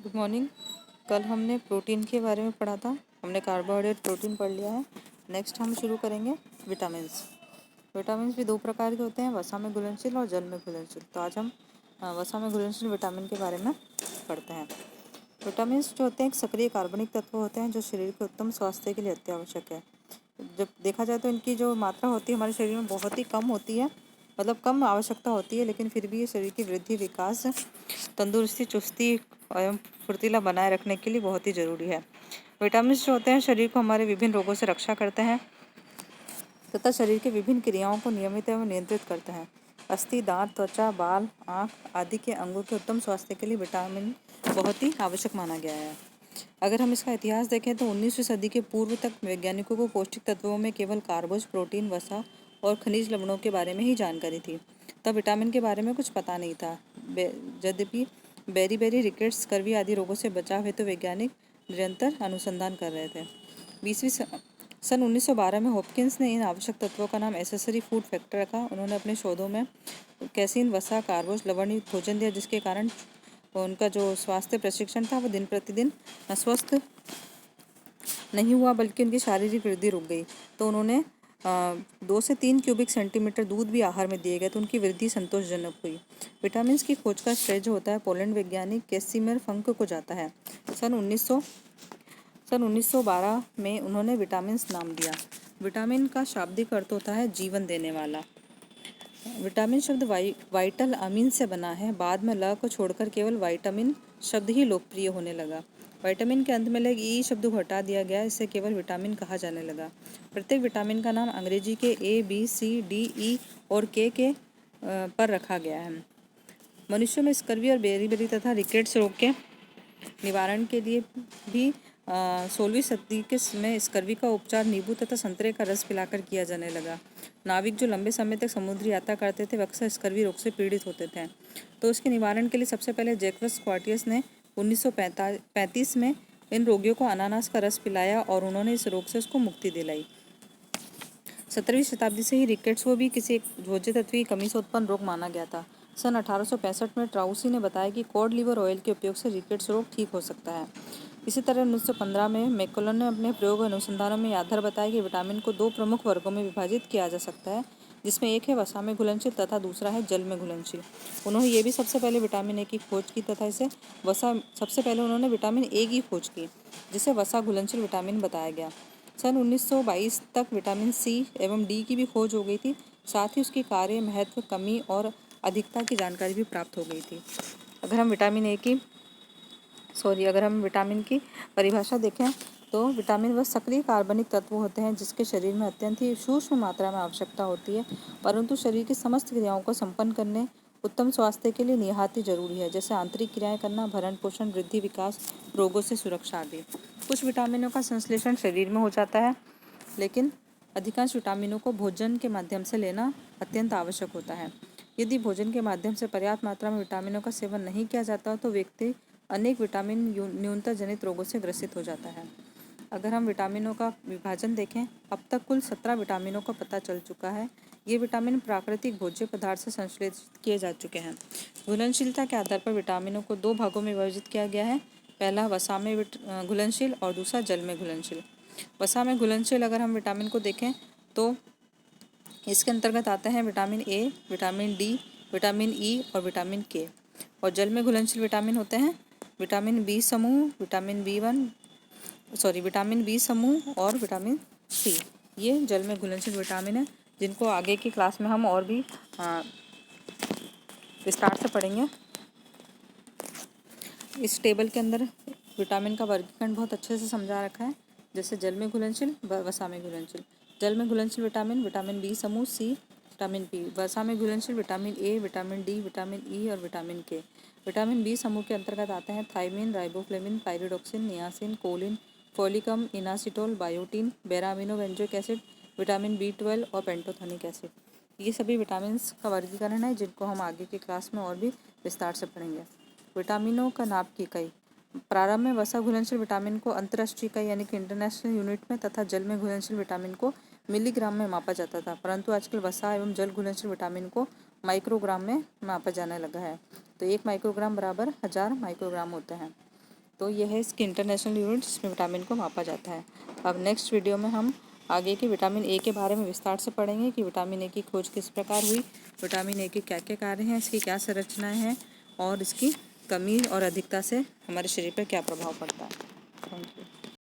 Good morning. कल हमने protein के बारे में पढ़ा था। हमने कार्बोहाइड्रेट प्रोटीन पढ़ लिया है। नेक्स्ट हम शुरू करेंगे विटामिन्स। विटामिन्स भी दो प्रकार के होते हैं, वसा में घुलनशील और जल में घुलनशील। तो आज हम वसा में घुलनशील विटामिन के बारे में पढ़ते हैं। विटामिन्स जो होते हैं एक सक्रिय कार्बनिक तत्व होते हैं जो शरीर के उत्तम स्वास्थ्य के लिए अति आवश्यक है। जब देखा जाए तो इनकी जो मात्रा होती है हमारे शरीर में बहुत ही कम होती है, मतलब कम आवश्यकता होती है, लेकिन फिर भी ये शरीर की वृद्धि, विकास, तंदुरुस्ती, चुस्ती एवं फुर्तीला बनाए रखने के लिए बहुत ही ज़रूरी है। विटामिन जो होते हैं शरीर को हमारे विभिन्न रोगों से रक्षा करते हैं तथा शरीर की विभिन्न क्रियाओं को नियमित एवं नियंत्रित करते हैं। अस्थि, दांत, त्वचा, बाल, आँख आदि के अंगों के उत्तम स्वास्थ्य के लिए विटामिन बहुत ही आवश्यक माना गया है। अगर हम इसका इतिहास देखें तो 19वीं सदी के पूर्व तक वैज्ञानिकों को पौष्टिक तत्वों में केवल कार्बोज, प्रोटीन, वसा और खनिज लवणों के बारे में ही जानकारी थी। तब विटामिन के बारे में कुछ पता नहीं था। यद्यपि बेरी रिकेट्स, स्कर्वी आदि रोगों से बचाव हेतु वैज्ञानिक निरंतर अनुसंधान कर रहे थे। 1912 में हॉपकिंस ने इन आवश्यक तत्वों का नाम एसेसरी फूड फैक्टर रखा। उन्होंने अपने शोधों में कैसीन, वसा, कार्बोज, लवण युक्त भोजन दिया, जिसके कारण उनका जो स्वास्थ्य प्रशिक्षण था वो दिन प्रतिदिन अस्वस्थ नहीं हुआ, बल्कि उनकी शारीरिक वृद्धि रुक गई। तो उन्होंने 2 से 3 क्यूबिक सेंटीमीटर दूध भी आहार में दिए गए, तो उनकी वृद्धि संतोषजनक हुई। विटामिन की खोज का श्रेय जो होता है पोलैंड वैज्ञानिक कैसिमिर फंक को जाता है। सन 1912 में उन्होंने विटामिन नाम दिया। विटामिन का शाब्दिक अर्थ होता है जीवन देने वाला। विटामिन शब्द वाइटल अमीन से बना है। बाद में ल को छोड़कर केवल विटामिन शब्द ही लोकप्रिय होने लगा। विटामिन के अंत में लगे ई शब्द को हटा दिया गया, इससे केवल विटामिन कहा जाने लगा। प्रत्येक विटामिन का नाम अंग्रेजी के ए, बी, सी, डी, ई और के पर रखा गया है। मनुष्यों में स्कर्वी और बेरी तथा रिकेट्स रोग के निवारण के लिए भी 16वीं सदी के में स्कर्वी का उपचार नींबू तथा संतरे का रस पिलाकर किया जाने लगा। नाविक जो लंबे समय तक समुद्री यात्रा करते थे वे अक्सर स्कर्वी रोग से पीड़ित होते थे। तो इसके निवारण के लिए सबसे पहले जैक्वस क्वार्टियस ने 1935 में इन रोगियों को अनानास का रस पिलाया और उन्होंने इस रोग से उसको मुक्ति दिलाई। 17वीं शताब्दी से ही रिकेट्स को भी किसी भोज्य तत्व की कमी से उत्पन्न रोग माना गया था। सन 1865 में ट्राउसी ने बताया कि कॉड लिवर ऑयल के उपयोग से रिकेट्स रोग ठीक हो सकता है। इसी तरह 1915 में मैकोलन ने अपने प्रयोग और अनुसंधानों में आधार बताया कि विटामिन को 2 प्रमुख वर्गों में विभाजित किया जा सकता है, जिसमें एक है वसा में घुलनशील तथा दूसरा है जल में घुलनशील। उन्होंने ये भी सबसे पहले विटामिन ए की खोज की तथा इसे सबसे पहले उन्होंने विटामिन ए की खोज की, जिसे वसा घुलनशील विटामिन बताया गया। सन 1922 तक विटामिन सी एवं डी की भी खोज हो गई थी। साथ ही उसकी कार्य, महत्व, कमी और अधिकता की जानकारी भी प्राप्त हो गई थी। अगर हम विटामिन की परिभाषा देखें तो विटामिन वह सक्रिय कार्बनिक तत्व होते हैं जिसके शरीर में अत्यंत ही सूक्ष्म मात्रा में आवश्यकता होती है, परंतु शरीर की समस्त क्रियाओं को संपन्न करने, उत्तम स्वास्थ्य के लिए निहायत ही जरूरी है, जैसे आंतरिक क्रियाएं करना, भरण पोषण, वृद्धि, विकास, रोगों से सुरक्षा आदि। कुछ विटामिनों का संश्लेषण शरीर में हो जाता है, लेकिन अधिकांश विटामिनों को भोजन के माध्यम से लेना अत्यंत आवश्यक होता है। यदि भोजन के माध्यम से पर्याप्त मात्रा में विटामिनों का सेवन नहीं किया जाता तो व्यक्ति अनेक विटामिन न्यूनता जनित रोगों से ग्रसित हो जाता है। अगर हम विटामिनों का विभाजन देखें, अब तक कुल 17 विटामिनों का पता चल चुका है। ये विटामिन प्राकृतिक भोज्य पदार्थ से संश्लेषित किए जा चुके हैं। घुलनशीलता के आधार पर विटामिनों को 2 भागों में विभाजित किया गया है। पहला वसा में घुलनशील और दूसरा जल में घुलनशील। वसा में घुलनशील अगर हम विटामिन को देखें तो इसके अंतर्गत आते हैं vitamin A, vitamin D, vitamin E और विटामिन के। और जल में घुलनशील विटामिन होते हैं विटामिन बी समूह, विटामिन बी समूह और विटामिन सी। ये जल में घुलनशील विटामिन है, जिनको आगे की क्लास में हम और भी विस्तार से पढ़ेंगे। इस टेबल के अंदर विटामिन का वर्गीकरण बहुत अच्छे से समझा रखा है, जैसे जल में घुलनशील, वसा में घुलनशील। जल में घुलनशील विटामिन, विटामिन बी समूह, सी, विटामिन बी। वसा में घुलनशील vitamin A, vitamin D, vitamin E और विटामिन के। विटामिन बी समूह के अंतर्गत आते हैं thiamine, riboflavin, pyridoxine, niacin, choline, folic, inositol, biotin, paraaminobenzoic acid, vitamin बी12 और पेंटोथेनिक एसिड। ये सभी विटामिन का वर्गीकरण है, जिनको हम आगे की क्लास में और भी विस्तार से पढ़ेंगे। विटामिनों का नाप की इकाई। प्रारंभ में वसा घुलनशील विटामिन को अंतर्राष्ट्रीय इकाई यानी कि इंटरनेशनल यूनिट में तथा जल में घुलनशील विटामिन को मिलीग्राम में मापा जाता था, परंतु आजकल वसा एवं जल घुलनशील विटामिन को माइक्रोग्राम में मापा जाने लगा है। तो 1 माइक्रोग्राम बराबर 1000 माइक्रोग्राम होते हैं। तो यह है इसकी इंटरनेशनल यूनिट जिसमें विटामिन को मापा जाता है। अब नेक्स्ट वीडियो में हम आगे के विटामिन ए के बारे में विस्तार से पढ़ेंगे कि विटामिन ए की खोज किस प्रकार हुई, विटामिन ए के क्या क्या कार्य हैं, इसकी क्या संरचनाएं हैं और इसकी कमी और अधिकता से हमारे शरीर पर क्या प्रभाव पड़ता है। Thank you.